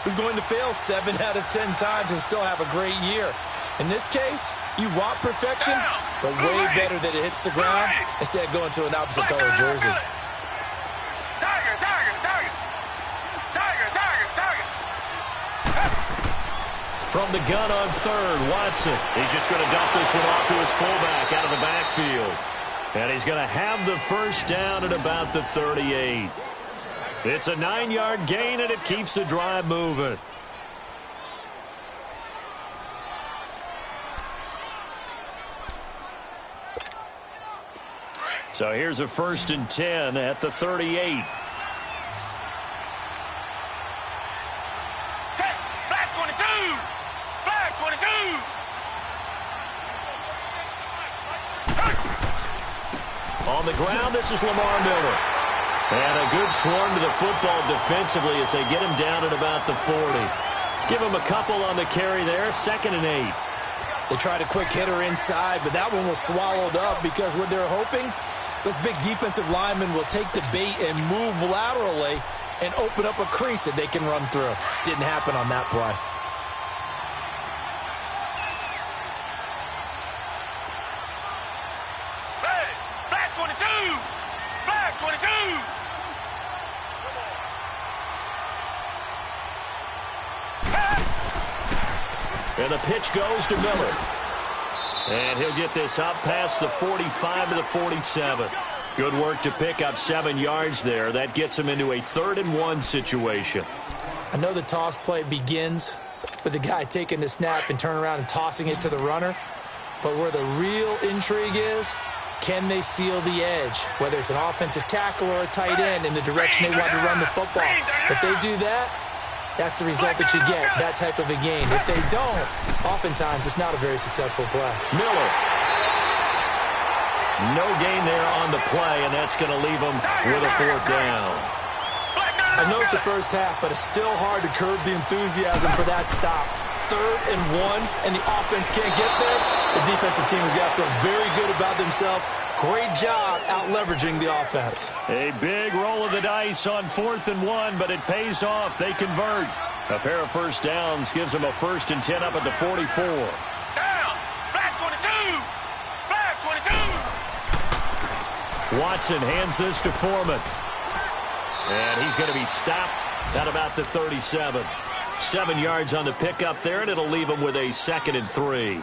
who's going to fail 7 out of 10 times and still have a great year. In this case, you want perfection, but way better that it hits the ground instead of going to an opposite color jersey. From the gun on third, Watson. He's just going to dump this one off to his fullback out of the backfield. And he's going to have the first down at about the 38. It's a 9-yard gain, and it keeps the drive moving. So here's a 1st and 10 at the 38. On the ground, this is Lamar Miller. And a good swarm to the football defensively as they get him down at about the 40. Give him a couple on the carry there, 2nd and 8. They tried a quick hitter inside, but that one was swallowed up because what they're hoping, those big defensive linemen will take the bait and move laterally and open up a crease that they can run through. Didn't happen on that play. And the pitch goes to Miller. And he'll get this up past the 45 to the 47. Good work to pick up 7 yards there. That gets him into a 3rd and 1 situation. I know the toss play begins with the guy taking the snap and turning around and tossing it to the runner. But where the real intrigue is, can they seal the edge? Whether it's an offensive tackle or a tight end in the direction they want to run the football. If they do that, that's the result that you get, that type of a game. If they don't, oftentimes it's not a very successful play. Miller. No gain there on the play, and that's going to leave them with a 4th down. I know it's the first half, but it's still hard to curb the enthusiasm for that stop. 3rd and 1, and the offense can't get there. The defensive team has got to feel very good about themselves. Great job out-leveraging the offense. A big roll of the dice on 4th and 1, but it pays off. They convert. A pair of first downs gives them a 1st and 10 up at the 44. Down! Back 22! Back 22! Watson hands this to Foreman. And he's going to be stopped at about the 37. 7 yards on the pickup there, and it'll leave him with a 2nd and 3.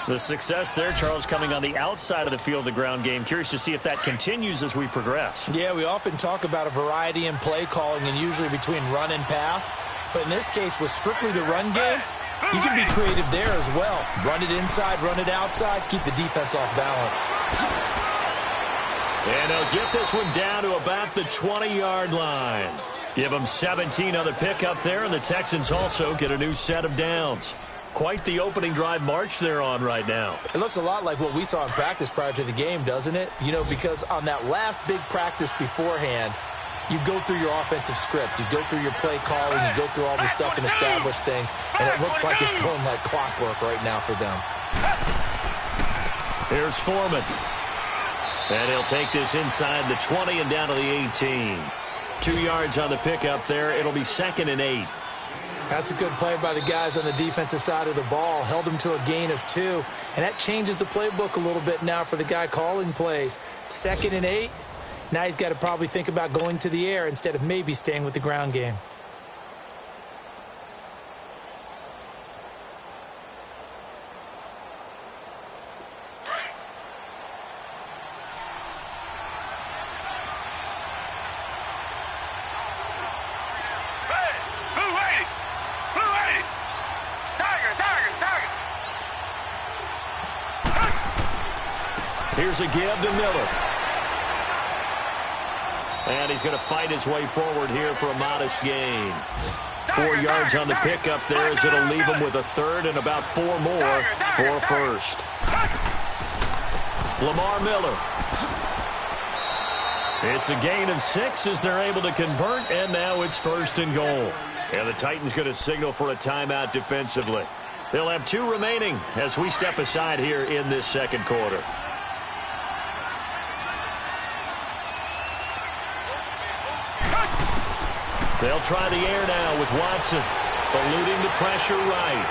The success there, Charles, coming on the outside of the field, the ground game. Curious to see if that continues as we progress. Yeah, we often talk about a variety in play calling and usually between run and pass. But in this case, with strictly the run game, you can be creative there as well. Run it inside, run it outside, keep the defense off balance. And they'll get this one down to about the 20-yard line. Give them 17 on the pickup there, and the Texans also get a new set of downs. Quite the opening drive march they're on right now. It looks a lot like what we saw in practice prior to the game, doesn't it? You know, because on that last big practice beforehand, you go through your offensive script. You go through your play calling. You go through all the stuff and establish things. And it looks like it's going like clockwork right now for them. Here's Foreman. And he'll take this inside the 20 and down to the 18. 2 yards on the pickup there. It'll be 2nd and 8. That's a good play by the guys on the defensive side of the ball. Held them to a gain of 2. And that changes the playbook a little bit now for the guy calling plays. 2nd and 8. Now he's got to probably think about going to the air instead of maybe staying with the ground game. Here's a give to Miller. And he's going to fight his way forward here for a modest gain. 4 yards on the pickup there as it'll leave him with a 3rd and about 4 more for a 1st. Lamar Miller. It's a gain of 6 as they're able to convert, and now it's 1st and goal. And the Titans going to signal for a timeout defensively. They'll have 2 remaining as we step aside here in this second quarter. They'll try the air now with Watson, eluding the pressure right.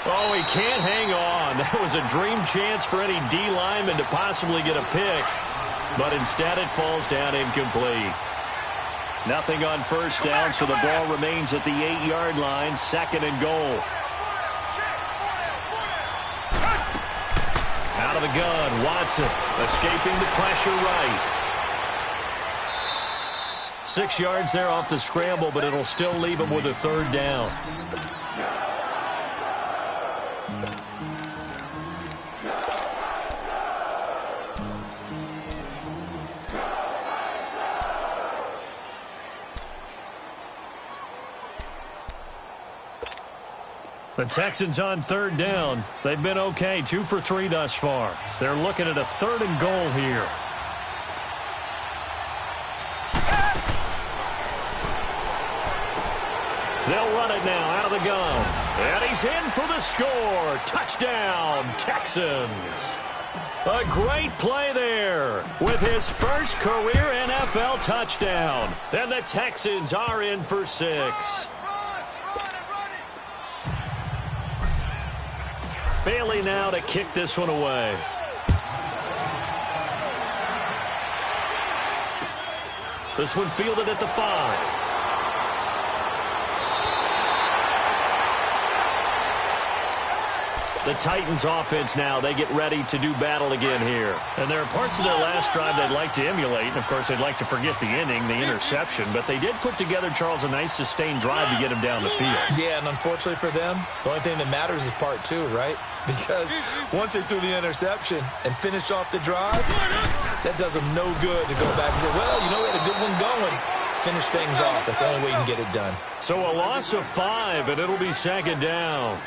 Oh, he can't hang on. That was a dream chance for any D lineman to possibly get a pick, but instead it falls down incomplete. Nothing on first down, so the ball remains at the 8-yard line, 2nd and goal. Out of the gun, Watson escaping the pressure right. 6 yards there off the scramble, but it'll still leave him with a 3rd down. The Texans on 3rd down. They've been okay, 2 for 3 thus far. They're looking at a 3rd and goal here. They'll run it now out of the gun. And he's in for the score. Touchdown, Texans. A great play there with his first career NFL touchdown. And the Texans are in for 6. Bailey now to kick this one away. This one fielded at the 5. The Titans offense now, they get ready to do battle again here. And there are parts of their last drive they'd like to emulate. And, of course, they'd like to forget the inning, the interception. But they did put together, Charles, a nice sustained drive to get him down the field. Yeah, and unfortunately for them, the only thing that matters is part 2, right? Because once they threw the interception and finished off the drive, that does them no good to go back and say, well, you know, we had a good one going. Finish things off. That's the only way you can get it done. So a loss of 5, and it'll be 2nd down.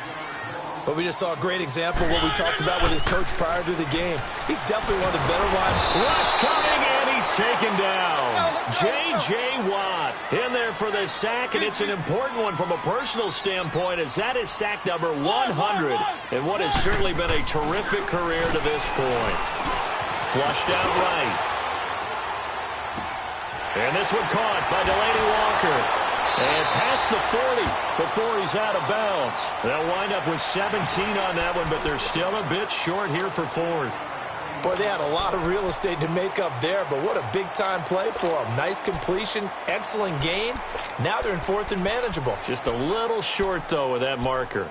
But we just saw a great example of what we talked about with his coach prior to the game. He's definitely one of the better ones. Rush coming, and he's taken down. J.J. Watt in there for the sack, and it's an important one from a personal standpoint, as that is sack number 100, and what has certainly been a terrific career to this point. Flushed out right. And this one caught by Delaney Walker. And past the 40 before he's out of bounds. They'll wind up with 17 on that one, but they're still a bit short here for 4th. Boy, they had a lot of real estate to make up there, but what a big-time play for them. Nice completion, excellent gain. Now they're in 4th and manageable. Just a little short, though, with that marker.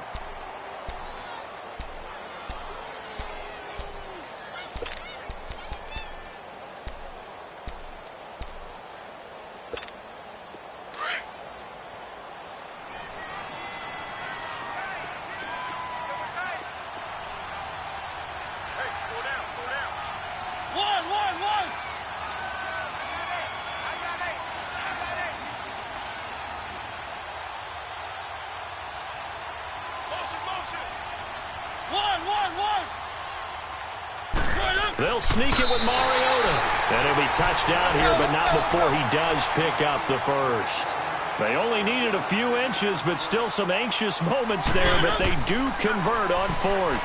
They'll sneak it with Mariota. And it'll be touchdown here, but not before he does pick up the 1st. They only needed a few inches, but still some anxious moments there, but they do convert on 4th.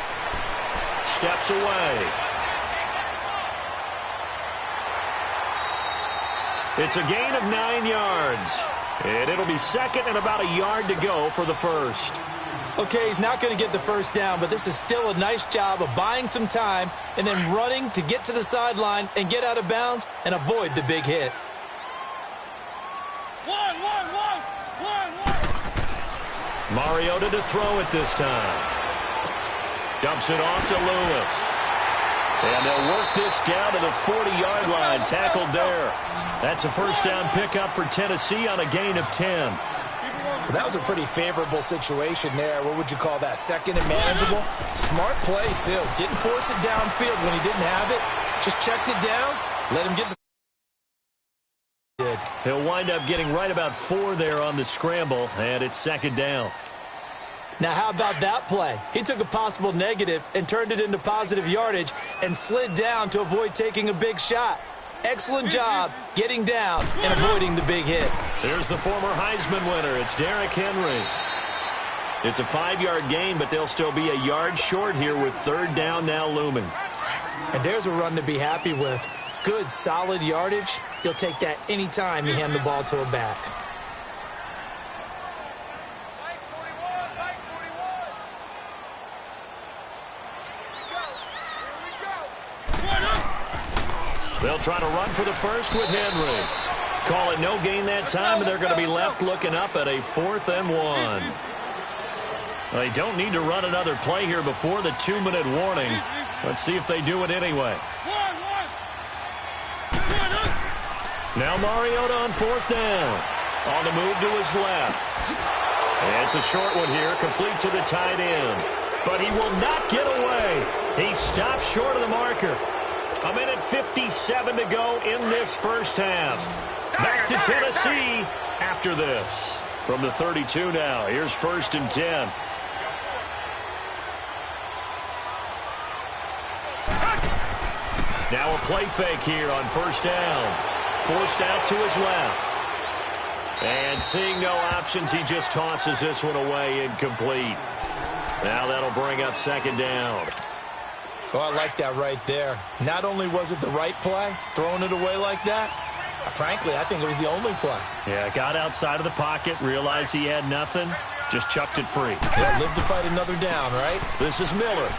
Steps away. It's a gain of 9 yards. And it'll be 2nd and about a yard to go for the 1st. Okay, he's not going to get the 1st down, but this is still a nice job of buying some time and then running to get to the sideline and get out of bounds and avoid the big hit. Mariota to throw it this time. Dumps it off to Lewis. And they'll work this down to the 40-yard line. Tackled there. That's a 1st down pickup for Tennessee on a gain of 10. Well, that was a pretty favorable situation there. What would you call that? 2nd and manageable? Smart play, too. Didn't force it downfield when he didn't have it. Just checked it down. Let him get the... He'll wind up getting right about 4 there on the scramble, and it's 2nd down. Now, how about that play? He took a possible negative and turned it into positive yardage and slid down to avoid taking a big shot. Excellent job getting down and avoiding the big hit. Here's the former Heisman winner. It's Derrick Henry. It's a 5-yard gain, but they'll still be a yard short here with 3rd down now looming. And there's a run to be happy with. Good, solid yardage. You'll take that anytime you hand the ball to a back. They'll try to run for the first with Henry. Call it no gain that time, and they're going to be left looking up at a 4th and 1. They don't need to run another play here before the 2-minute warning. Let's see if they do it anyway. Now Mariota on 4th down. On the move to his left. And it's a short one here, complete to the tight end. But he will not get away. He stops short of the marker. 1:57 to go in this first half. Back to Tennessee after this. From the 32 now, here's 1st and 10. Now a play fake here on 1st down. Forced out to his left. And seeing no options, he just tosses this one away incomplete. Now that'll bring up 2nd down. Oh, I like that right there. Not only was it the right play, throwing it away like that, frankly, I think it was the only play. Yeah, got outside of the pocket, realized he had nothing, just chucked it free. Yeah, live to fight another down, right? This is Miller.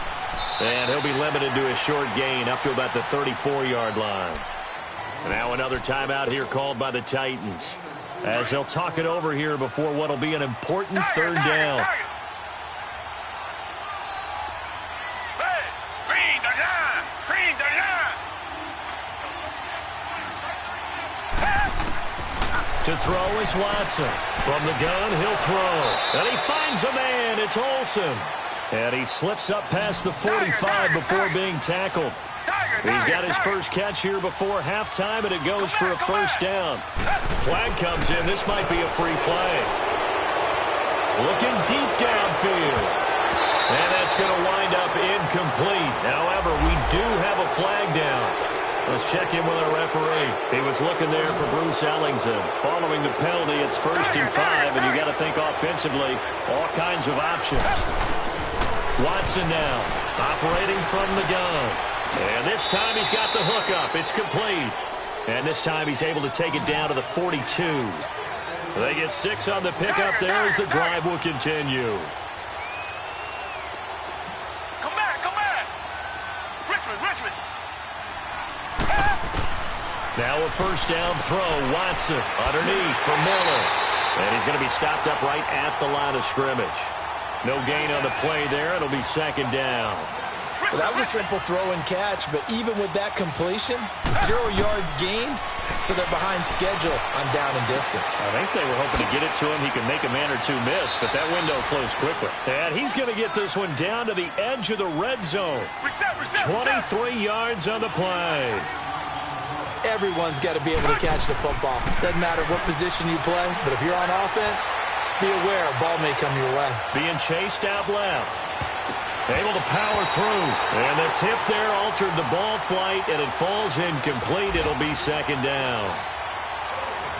And he'll be limited to a short gain up to about the 34-yard line. Now another timeout here called by the Titans, as they'll talk it over here before what will be an important 3rd down. To throw is Watson. From the gun, he'll throw. And he finds a man. It's Olsen. And he slips up past the 45 before being tackled. He's got his first catch here before halftime, and it goes for a 1st down. Flag comes in. This might be a free play. Looking deep downfield. And that's going to wind up incomplete. However, we do have a flag down. Let's check in with our referee. He was looking there for Bruce Ellington. Following the penalty, it's 1st and 5, and you got to think offensively, all kinds of options. Watson now, operating from the gun. And this time he's got the hook up. It's complete. And this time he's able to take it down to the 42. They get 6 on the pickup there as the drive will continue. Now a 1st down throw. Watson underneath for Miller. And he's going to be stopped up right at the line of scrimmage. No gain on the play there. It'll be 2nd down. Well, that was a simple throw and catch, but even with that completion, 0 yards gained, so they're behind schedule on down and distance. I think they were hoping to get it to him. He could make a man or two miss, but that window closed quickly. And he's going to get this one down to the edge of the red zone. 23 yards on the play. Everyone's got to be able to catch the football. Doesn't matter what position you play, but if you're on offense, be aware a ball may come your way. Being chased out left. Able to power through. And the tip there altered the ball flight, and it falls incomplete. It'll be 2nd down.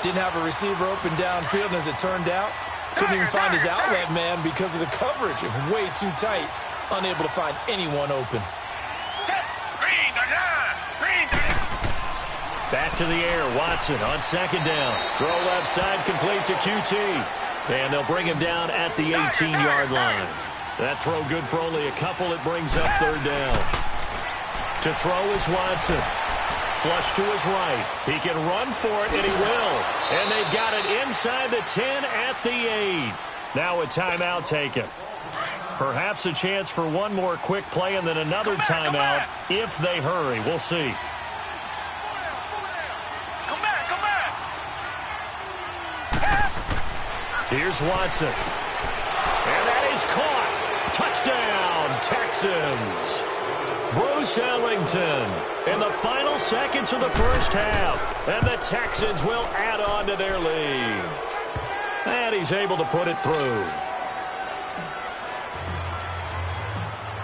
Didn't have a receiver open downfield, and as it turned out, couldn't even find his outlet man because of the coverage. It was way too tight, unable to find anyone open. Back to the air. Watson on 2nd down. Throw left side, complete to QT. And they'll bring him down at the 18-yard line. That throw good for only a couple. It brings up 3rd down. To throw is Watson. Flush to his right. He can run for it, and he will. And they've got it inside the 10 at the 8. Now a timeout taken. Perhaps a chance for one more quick play and then another timeout if they hurry. We'll see. Here's Watson. And that is caught. Touchdown, Texans. Bruce Ellington in the final seconds of the first half. And the Texans will add on to their lead. And he's able to put it through.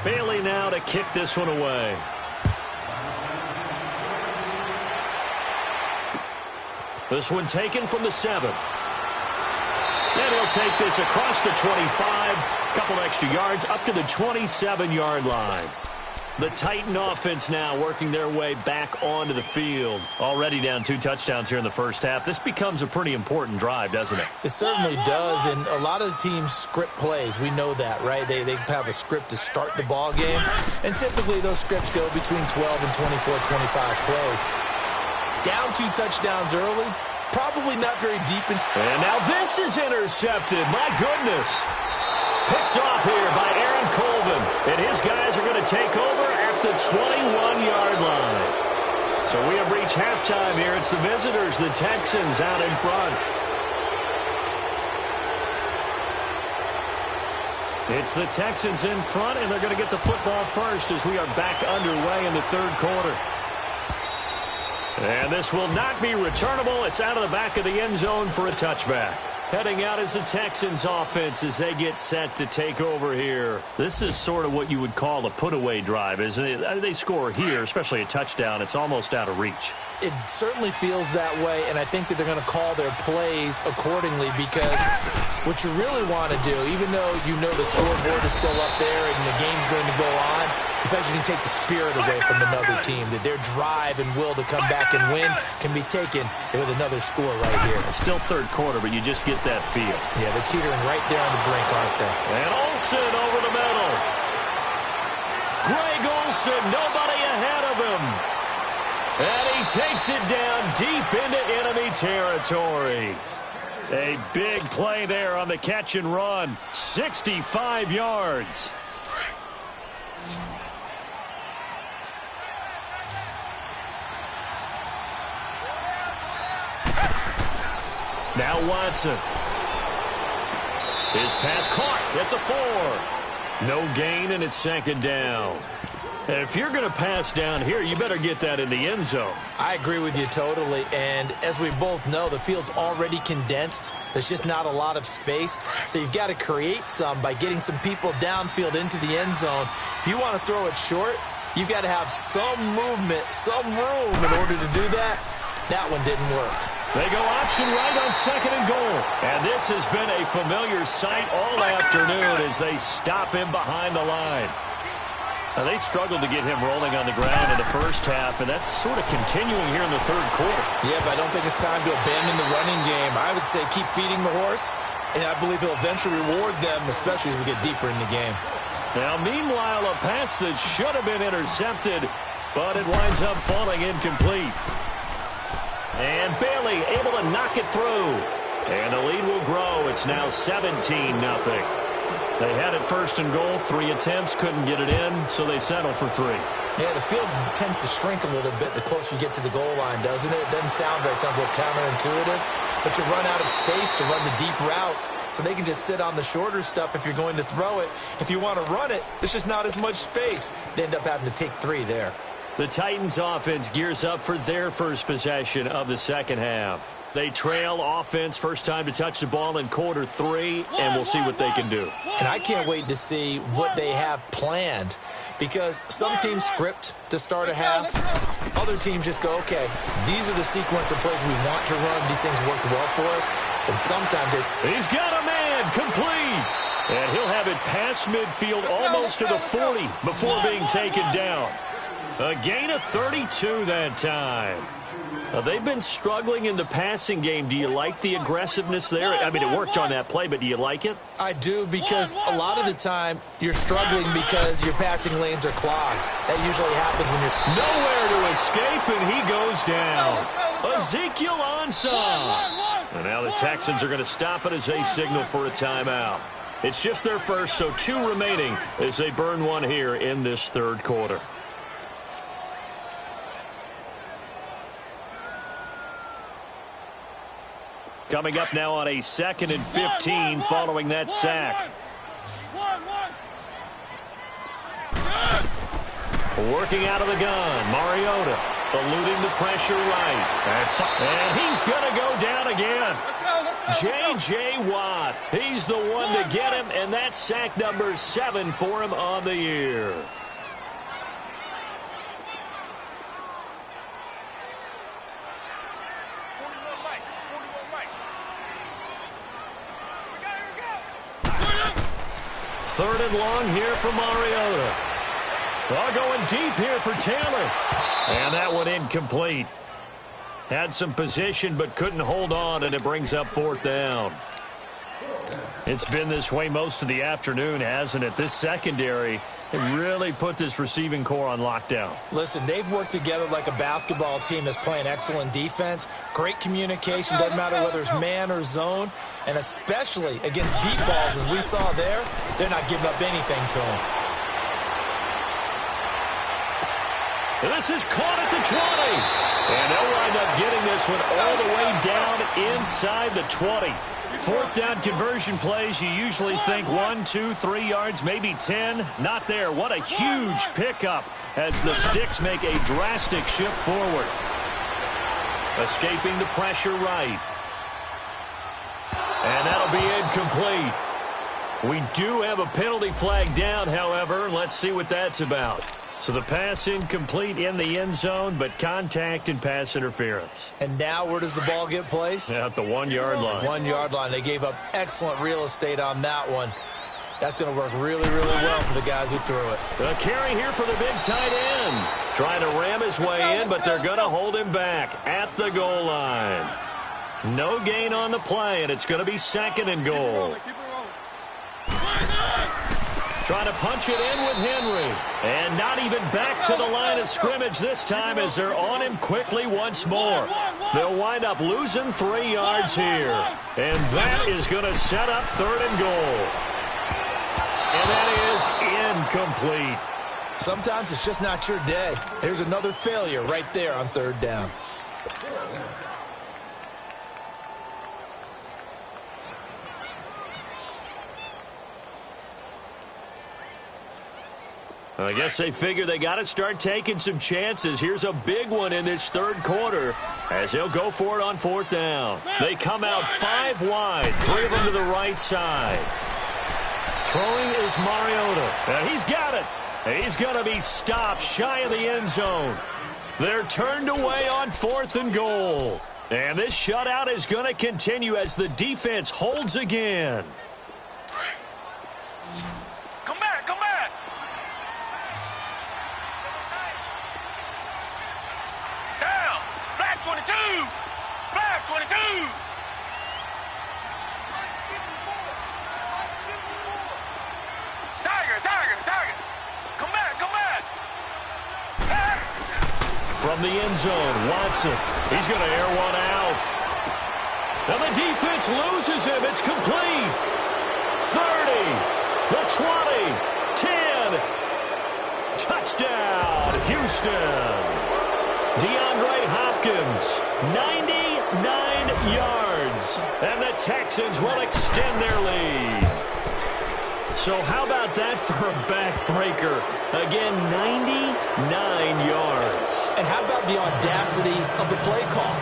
Bailey now to kick this one away. This one taken from the 7. And he'll take this across the 25, couple extra yards, up to the 27-yard line. The Titan offense now working their way back onto the field. Already down 2 touchdowns here in the first half. This becomes a pretty important drive, doesn't it? It certainly does, and a lot of the teams script plays. We know that, right? They have a script to start the ball game, and typically those scripts go between 12 and 24, 25 plays. Down 2 touchdowns early, probably not very deep. And now this is intercepted. My goodness. Picked off here by Aaron Colvin. And his guys are going to take over at the 21-yard line. So we have reached halftime here. It's the visitors, the Texans, out in front. It's the Texans in front, and they're going to get the football first as we are back underway in the third quarter. And this will not be returnable. It's out of the back of the end zone for a touchback. Heading out is the Texans offense as they get set to take over here. This is sort of what you would call a put-away drive, isn't it? They score here, especially a touchdown. It's almost out of reach. It certainly feels that way, and I think that they're going to call their plays accordingly because what you really want to do, even though you know the scoreboard is still up there and the game's going to go on, in fact, you can take the spirit away from another team, that their drive and will to come back and win can be taken with another score right here. It's still third quarter, but you just get that feel. Yeah, they're teetering right there on the brink, aren't they? And Olsen over the middle. Greg Olsen, nobody ahead of him. And he takes it down deep into enemy territory. A big play there on the catch and run. 65 yards. Now Watson. His pass caught at the 4. No gain, and it's second down. And if you're going to pass down here, you better get that in the end zone. I agree with you totally, and as we both know, the field's already condensed. There's just not a lot of space, so you've got to create some by getting some people downfield into the end zone. If you want to throw it short, you've got to have some movement, some room in order to do that. That one didn't work. They go option right on second and goal. And this has been a familiar sight all afternoon as they stop him behind the line. Now, they struggled to get him rolling on the ground in the first half, and that's sort of continuing here in the third quarter. Yeah, but I don't think it's time to abandon the running game. I would say keep feeding the horse, and I believe he'll eventually reward them, especially as we get deeper in the game. Now, meanwhile, a pass that should have been intercepted, but it winds up falling incomplete. And Bailey able to knock it through. And the lead will grow. It's now 17-0. They had it first and goal, 3 attempts, couldn't get it in, so they settle for 3. Yeah, the field tends to shrink a little bit the closer you get to the goal line, doesn't it? It doesn't sound right. It sounds a little counterintuitive. But you run out of space to run the deep routes, so they can just sit on the shorter stuff if you're going to throw it. If you want to run it, there's just not as much space. They end up having to take 3 there. The Titans offense gears up for their first possession of the second half. They trail offense, first time to touch the ball in quarter 3, and we'll see what they can do. And I can't wait to see what they have planned, because some teams script to start a half. Other teams just go, okay, these are the sequence of plays we want to run. These things worked well for us. And sometimes He's got a man, complete. And he'll have it past midfield almost to the 40 before being taken down. A gain of 32 that time. They've been struggling in the passing game. Do you like the aggressiveness there? I mean, it worked on that play, but do you like it? I do, because a lot of the time you're struggling because your passing lanes are clogged. That usually happens when you're nowhere to escape, and he goes down. Ezekiel Ansah. And now the Texans are going to stop it as they signal for a timeout. It's just their first, so 2 remaining as they burn one here in this third quarter. Coming up now on a 2nd and 15 following that sack. Working out of the gun, Mariota eluding the pressure right. And he's going to go down again. J.J. Watt, he's the one to get him, and that's sack number 7 for him on the year. Third and long here for Mariota. Well, going deep here for Taylor. And that one incomplete. Had some position but couldn't hold on, and it brings up 4th down. It's been this way most of the afternoon, hasn't it? This secondary really put this receiving core on lockdown. Listen, they've worked together like a basketball team that's playing excellent defense. Great communication, doesn't matter whether it's man or zone. And especially against deep balls, as we saw there, they're not giving up anything to them. This is caught at the 20. And they'll wind up getting this one all the way down inside the 20. 4th down conversion plays, you usually think 1, 2, 3 yards, maybe 10. Not there. What a huge pickup as the Sticks make a drastic shift forward. Escaping the pressure right. And that'll be incomplete. We do have a penalty flag down, however. Let's see what that's about. So the pass incomplete in the end zone, but contact and pass interference. And now where does the ball get placed? At the 1-yard line. 1-yard line. They gave up excellent real estate on that one. That's going to work really, really well for the guys who threw it. The carry here for the big tight end. Trying to ram his way in, but they're going to hold him back at the goal line. No gain on the play, and it's going to be 2nd and goal. Trying to punch it in with Henry. And not even back to the line of scrimmage this time as they're on him quickly once more. They'll wind up losing 3 yards here. And that is going to set up 3rd and goal. And that is incomplete. Sometimes it's just not your day. Here's another failure right there on 3rd down. I guess they figure they got to start taking some chances. Here's a big one in this 3rd quarter as he'll go for it on 4th down. They come out 5 wide, 3 of them to the right side. Throwing is Mariota. And he's got it. He's going to be stopped shy of the end zone. They're turned away on 4th and goal. And this shutout is going to continue as the defense holds again. Come back, come back. Down. Black 22. Black 22. Tiger. Come back, come back. From the end zone, Watson. He's going to air one out. And the defense loses him. It's complete. 30, the 20, 10. Touchdown, Houston. DeAndre Hopkins, 99 yards. And the Texans will extend their lead. So how about that for a backbreaker? Again, 99 yards. And how about the audacity of the play call?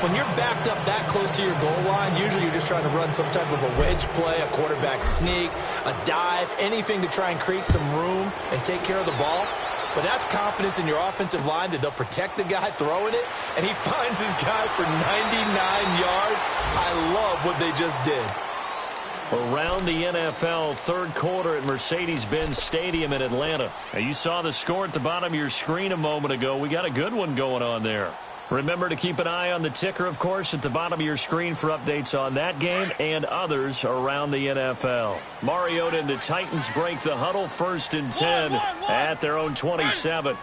When you're backed up that close to your goal line, usually you're just trying to run some type of a wedge play, a quarterback sneak, a dive, anything to try and create some room and take care of the ball. But that's confidence in your offensive line that they'll protect the guy throwing it, and he finds his guy for 99 yards. I love what they just did. Around the NFL, 3rd quarter at Mercedes-Benz Stadium in Atlanta. Now, you saw the score at the bottom of your screen a moment ago. We got a good one going on there. Remember to keep an eye on the ticker, of course, at the bottom of your screen for updates on that game and others around the NFL. Mariota and the Titans break the huddle, 1st and 10 at their own 27.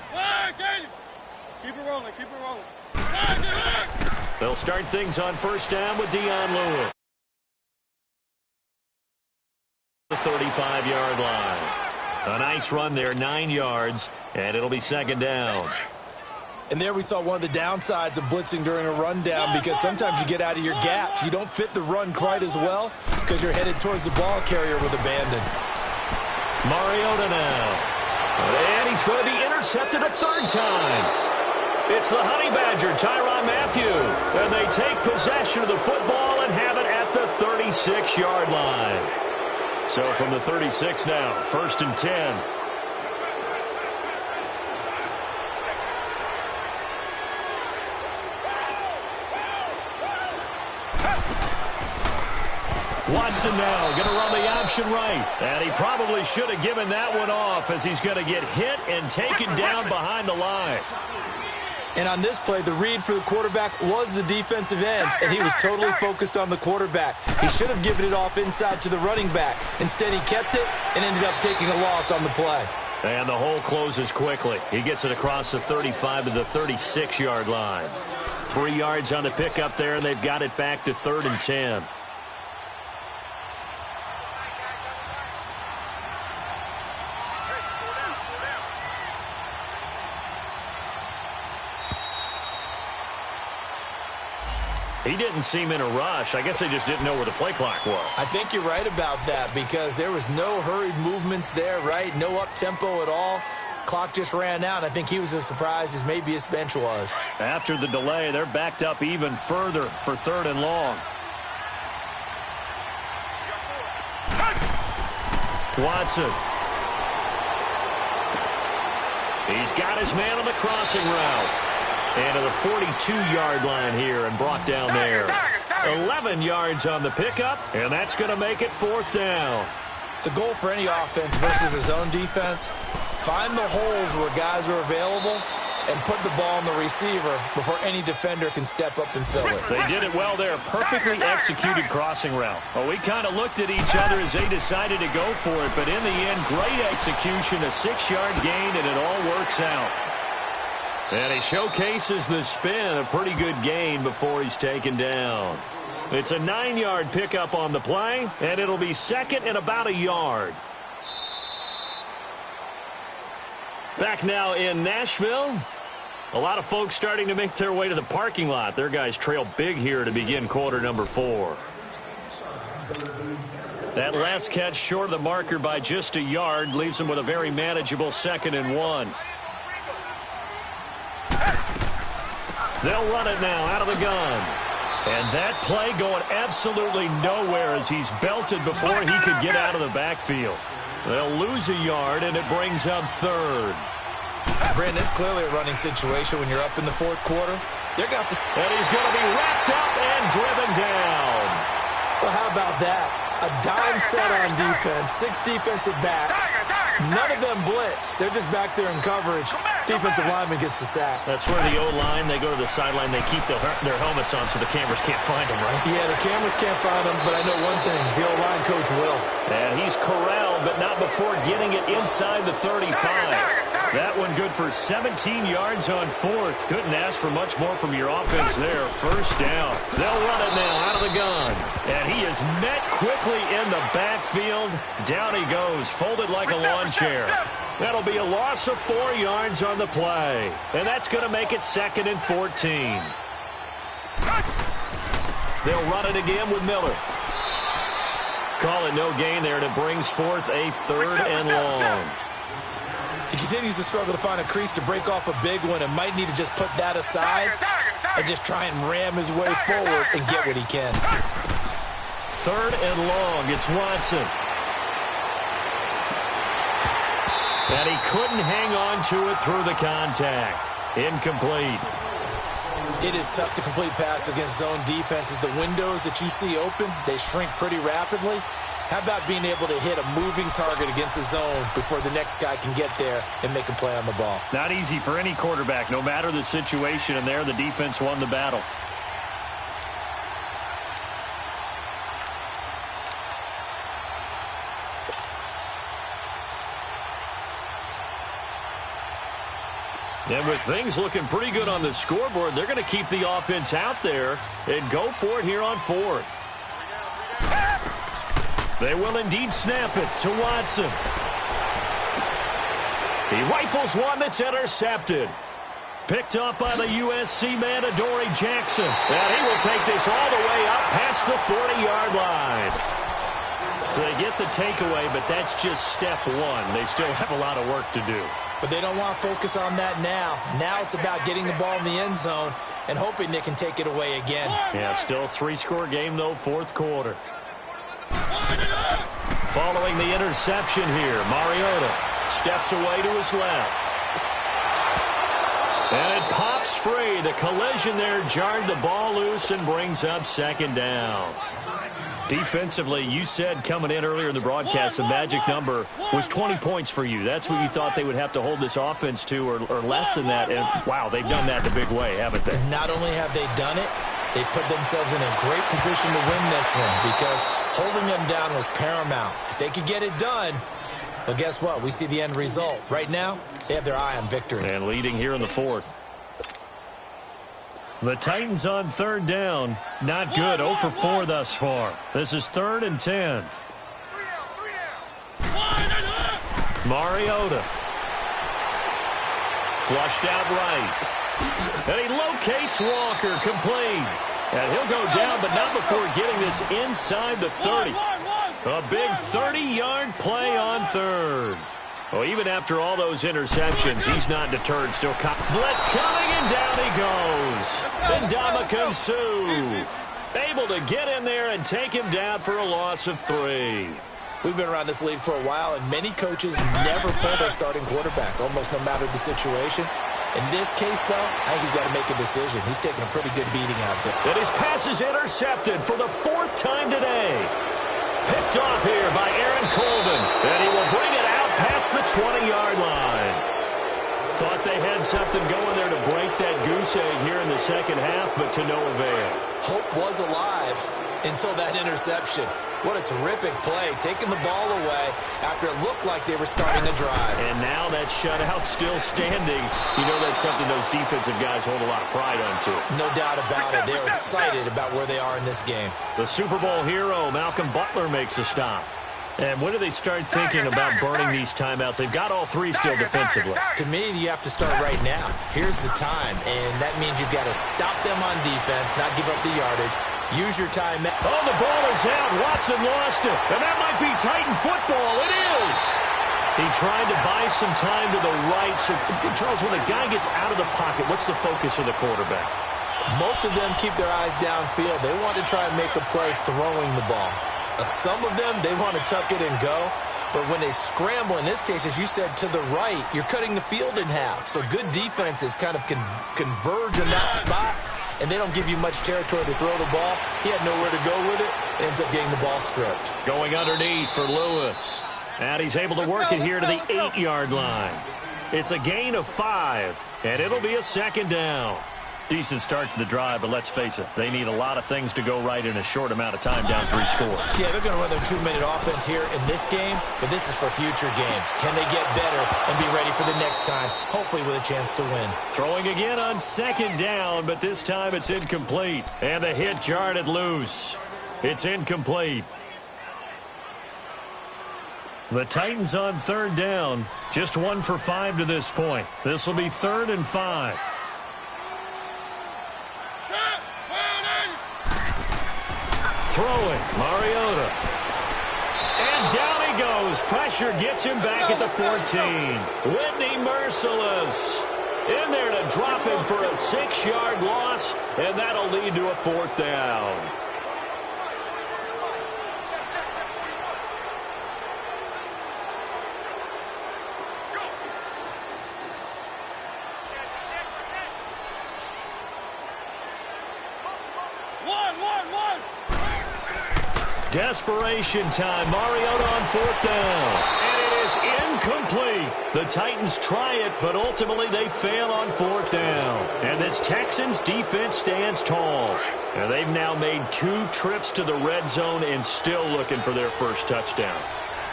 Keep it rolling. They'll start things on 1st down with Dion Lewis. The 35-yard line. A nice run there, 9 yards, and it'll be 2nd down. And there we saw one of the downsides of blitzing during a rundown, because sometimes you get out of your gaps. You don't fit the run quite as well because you're headed towards the ball carrier with abandon. Mariota now. And he's going to be intercepted a 3rd time. It's the Honey Badger, Tyrann Mathieu. And they take possession of the football and have it at the 36-yard line. So from the 36 now, 1st and 10. Watson now going to run the option right. And he probably should have given that one off as he's going to get hit and taken down behind the line. And on this play, the read for the quarterback was the defensive end, and he was totally focused on the quarterback. He should have given it off inside to the running back. Instead, he kept it and ended up taking a loss on the play. And the hole closes quickly. He gets it across the 35 to the 36-yard line. 3 yards on the pickup there, and they've got it back to 3rd and 10. He didn't seem in a rush. I guess they just didn't know where the play clock was. I think you're right about that because there was no hurried movements there, right? No up-tempo at all. Clock just ran out. I think he was as surprised as maybe his bench was. After the delay, they're backed up even further for 3rd and long. Watson. He's got his man on the crossing route. And to the 42-yard line here and brought down there. 11 yards on the pickup, and that's going to make it 4th down. The goal for any offense versus his own defense, find the holes where guys are available and put the ball on the receiver before any defender can step up and fill it. They did it well there. Perfectly executed crossing route. Well, we kind of looked at each other as they decided to go for it, but in the end, great execution, a 6-yard gain, and it all works out. And he showcases the spin, a pretty good gain before he's taken down. It's a 9-yard pickup on the play, and it'll be 2nd and about a yard. Back now in Nashville. A lot of folks starting to make their way to the parking lot. Their guys trail big here to begin quarter number 4. That last catch short of the marker by just a yard leaves them with a very manageable 2nd and 1. They'll run it now out of the gun. And that play going absolutely nowhere as he's belted before he could get out of the backfield. They'll lose a yard, and it brings up 3rd. Brandon, it's clearly a running situation when you're up in the 4th quarter. They're going to have to... And he's going to be wrapped up and driven down. Well, how about that? A dime set on defense, 6 defensive backs. None of them blitz. They're just back there in coverage. Defensive lineman gets the sack. That's where the O-line, they go to the sideline, they keep their helmets on so the cameras can't find them, right? Yeah, the cameras can't find them, but I know one thing. The O-line coach will. And he's corralled, but not before getting it inside the 35. That one good for 17 yards on 4th. Couldn't ask for much more from your offense there. 1st down. They'll run it now out of the gun. And he is met quickly in the backfield. Down he goes, folded like a lawn chair. That'll be a loss of 4 yards on the play. And that's going to make it 2nd and 14. They'll run it again with Miller. Call it no gain there, and it brings forth a 3rd and long. He continues to struggle to find a crease to break off a big one and might need to just put that aside and just try and ram his way forward and get what he can. 3rd and long. It's Watson. And he couldn't hang on to it through the contact. Incomplete. It is tough to complete passes against zone defenses. The windows that you see open, they shrink pretty rapidly. How about being able to hit a moving target against a zone before the next guy can get there and make a play on the ball? Not easy for any quarterback, no matter the situation, and there the defense won the battle. And with things looking pretty good on the scoreboard, they're going to keep the offense out there and go for it here on 4th. They will indeed snap it to Watson. He rifles one that's intercepted. Picked up by the USC man, Adoree Jackson. And he will take this all the way up past the 40-yard line. So they get the takeaway, but that's just step 1. They still have a lot of work to do. But they don't want to focus on that now. Now it's about getting the ball in the end zone and hoping they can take it away again. Yeah, still a 3-score game, though, 4th quarter. Following the interception here, Mariota steps away to his left. And it pops free. The collision there jarred the ball loose and brings up 2nd down. Defensively, you said coming in earlier in the broadcast, the magic number was 20 points for you. That's what you thought they would have to hold this offense to, or less than that. And, wow, they've done that in a big way, haven't they? Not only have they done it, they put themselves in a great position to win this one because holding them down was paramount. If they could get it done, well, guess what? We see the end result. Right now, they have their eye on victory. And leading here in the fourth. The Titans on third down. Not good. 0 for 4 thus far. This is 3rd and 10. Mariota. Flushed out right. And he locates Walker, complete. And he'll go down, but not before getting this inside the 30. A big 30-yard play on third. Well, even after all those interceptions, he's not deterred. Still blitz coming, and down he goes. Ndamukong Suh able to get in there and take him down for a loss of 3. We've been around this league for a while, and many coaches never pull their starting quarterback, almost no matter the situation. In this case, though, I think he's got to make a decision. He's taking a pretty good beating out there. And his pass is intercepted for the 4th time today. Picked off here by Aaron Colvin, and he will bring it out past the 20-yard line. Thought they had something going there to break that goose egg here in the second half, but to no avail. Hope was alive until that interception. What a terrific play, taking the ball away after it looked like they were starting to drive. And now that shutout still standing. You know that's something those defensive guys hold a lot of pride onto. No doubt about it. They're excited about where they are in this game. The Super Bowl hero, Malcolm Butler, makes a stop. And when do they start thinking about burning these timeouts? They've got all 3 still defensively. To me, you have to start right now. Here's the time, and that means you've got to stop them on defense, not give up the yardage. Use your time. Oh, the ball is out. Watson lost it. And that might be Titan football. It is. He tried to buy some time to the right. So, Charles, when a guy gets out of the pocket, what's the focus of the quarterback? Most of them keep their eyes downfield. They want to try and make a play throwing the ball. Some of them, they want to tuck it and go. But when they scramble, in this case, as you said, to the right, you're cutting the field in half. So good defenses kind of converge in that spot, and they don't give you much territory to throw the ball. He had nowhere to go with it. Ends up getting the ball stripped. Going underneath for Lewis. And he's able to work it here to the 8-yard line. It's a gain of 5, and it'll be a 2nd down. Decent start to the drive, but let's face it, they need a lot of things to go right in a short amount of time, down 3 scores. Yeah, they're going to run their 2-minute offense here in this game, but this is for future games. Can they get better and be ready for the next time, hopefully with a chance to win? Throwing again on 2nd down, but this time it's incomplete. And the hit jarred loose. It's incomplete. The Titans on 3rd down, just 1 for 5 to this point. This will be 3rd and 5. Throwing, Mariota. And down he goes. Pressure gets him back at the 14. Whitney merciless. In there to drop him for a 6-yard loss, and that'll lead to a 4th down. Desperation time. Mariota on 4th down. And it is incomplete. The Titans try it, but ultimately they fail on 4th down. And this Texans defense stands tall. And they've now made 2 trips to the red zone and still looking for their first touchdown.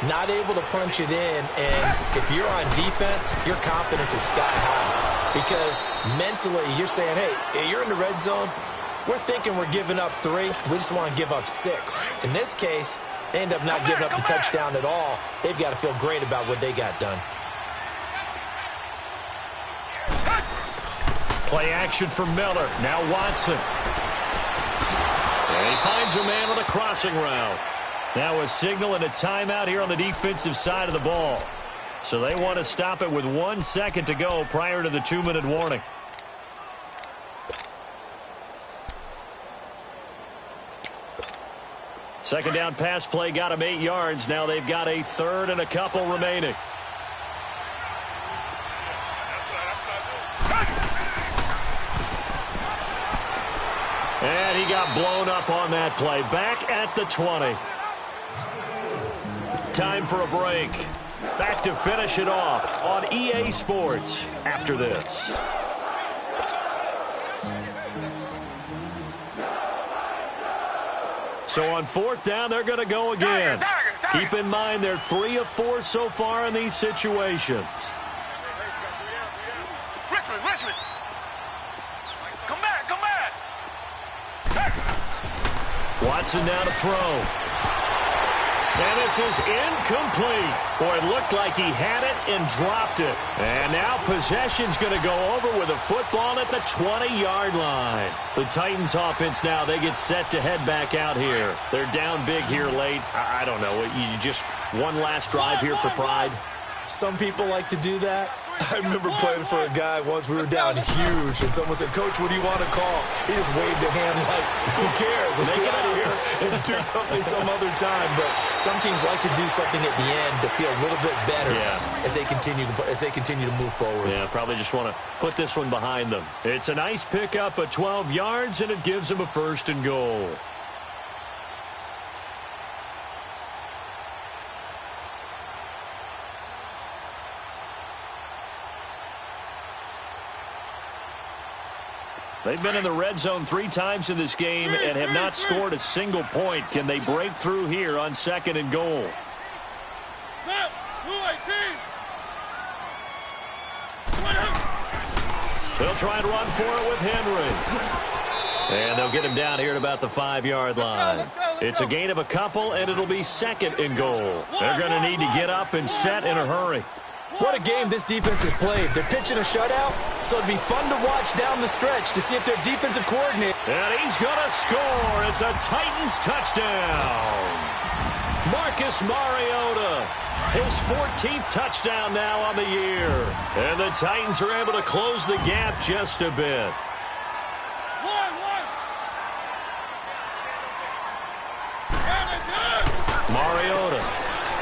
Not able to punch it in, and if you're on defense, your confidence is sky high. Because mentally, you're saying, hey, you're in the red zone. We're thinking we're giving up 3. We just want to give up 6. In this case, they end up not giving up the touchdown at all. They've got to feel great about what they got done. Play action for Miller. Now Watson. And he finds a man on a crossing route. Now a signal and a timeout here on the defensive side of the ball. So they want to stop it with 1 second to go prior to the 2-minute warning. Second down pass play got him 8 yards. Now they've got a 3rd and a couple remaining. And he got blown up on that play. Back at the 20. Time for a break. Back to finish it off on EA Sports after this. So on 4th down, they're going to go again. Keep in mind they're 3 of 4 so far in these situations. Richmond. Come back. Watson now to throw. And this is incomplete. Boy, it looked like he had it and dropped it. And now possession's going to go over with a football at the 20-yard line. The Titans offense now, they get set to head back out here. They're down big here late. I don't know. You just one last drive here for pride. Some people like to do that. I remember playing for a guy once. We were down huge, and someone said, "Coach, what do you want to call?" He just waved a hand like, "Who cares? Let's get out of here and do something some other time." But some teams like to do something at the end to feel a little bit better as they continue to move forward. Yeah, probably just want to put this one behind them. It's a nice pickup of 12 yards, and it gives them a 1st and goal. They've been in the red zone 3 times in this game and have not scored a single point. Can they break through here on 2nd and goal? They'll try and run for it with Henry. And they'll get him down here at about the 5-yard line. It's a gain of a couple, and it'll be 2nd and goal. They're going to need to get up and set in a hurry. What a game this defense has played. They're pitching a shutout, so it'd be fun to watch down the stretch to see if their defensive coordinator... And he's going to score. It's a Titans touchdown. Marcus Mariota, his 14th touchdown now on the year. And the Titans are able to close the gap just a bit. Mariota,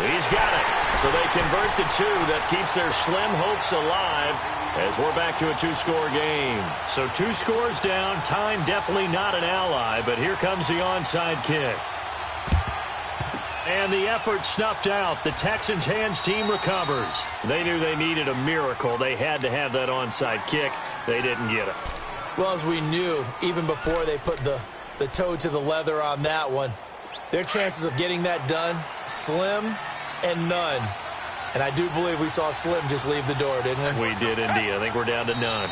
he's got it. So they convert the 2. That keeps their slim hopes alive as we're back to a 2-score game. So 2 scores down. Time definitely not an ally, but here comes the onside kick. And the effort snuffed out. The Texans' hands team recovers. They knew they needed a miracle. They had to have that onside kick. They didn't get it. Well, as we knew, even before they put the toe to the leather on that one, their chances of getting that done, slim and none. And I do believe we saw Slim just leave the door, didn't we? We did indeed. I think we're down to none.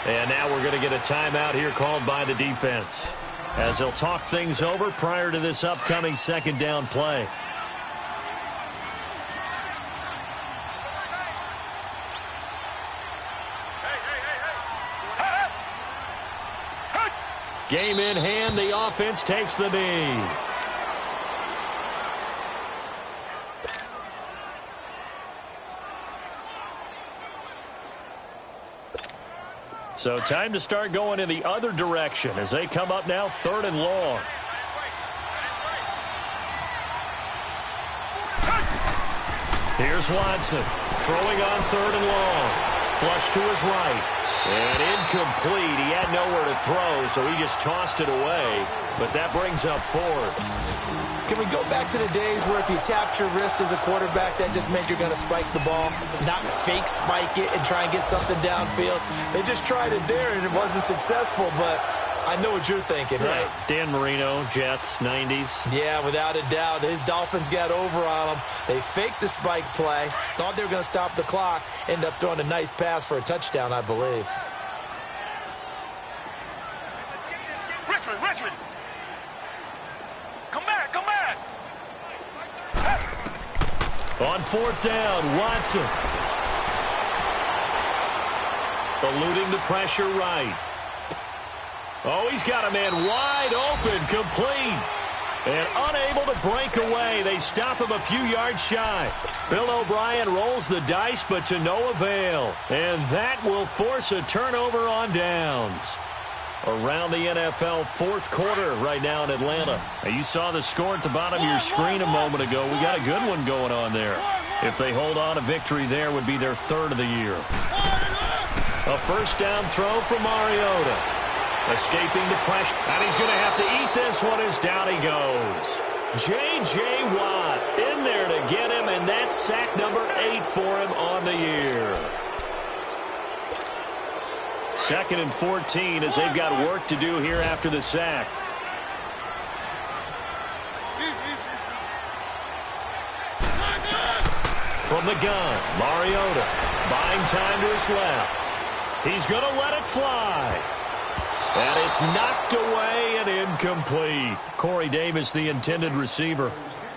And now we're going to get a timeout here called by the defense as they'll talk things over prior to this upcoming 2nd down play. Game in hand, the offense takes the knee. So time to start going in the other direction as they come up now 3rd and long. Here's Watson throwing on 3rd and long. Flush to his right. And incomplete. He had nowhere to throw, so he just tossed it away. But that brings up 4th. Can we go back to the days where if you tapped your wrist as a quarterback, that just meant you're going to spike the ball, not fake spike it and try and get something downfield? They just tried it there, and it wasn't successful, but I know what you're thinking, right? Dan Marino, Jets, 90s. Yeah, without a doubt. His Dolphins got over on them. They faked the spike play, thought they were going to stop the clock, ended up throwing a nice pass for a touchdown, I believe. Richmond. Come back. On 4th down, Watson. Eluding the pressure right. Oh, he's got a man wide open, complete. And unable to break away. They stop him a few yards shy. Bill O'Brien rolls the dice, but to no avail. And that will force a turnover on downs. Around the NFL 4th quarter right now in Atlanta. Now, you saw the score at the bottom of your screen a moment ago. We got a good one going on there. If they hold on, a victory there would be their 3rd of the year. A 1st down throw for Mariota. Escaping the pressure. And he's going to have to eat this one as down he goes. J.J. Watt in there to get him, and that's sack number 8 for him on the year. 2nd and 14 as they've got work to do here after the sack. From the gun, Mariota buying time to his left. He's going to let it fly. And it's knocked away and incomplete. Corey Davis, the intended receiver.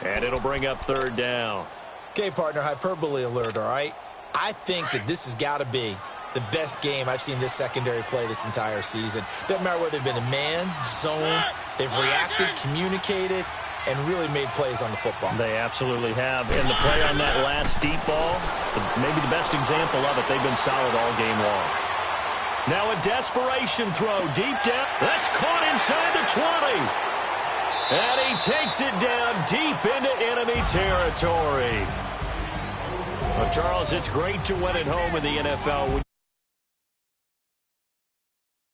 And it'll bring up 3rd down. Okay, partner, hyperbole alert, all right? I think that this has got to be the best game I've seen this secondary play this entire season. Doesn't matter whether they've been in man, zone, they've reacted, communicated, and really made plays on the football. They absolutely have. And the play on that last deep ball, maybe the best example of it, they've been solid all game long. Now a desperation throw deep down. That's caught inside the 20. And he takes it down deep into enemy territory. Well, Charles, it's great to win at home in the NFL.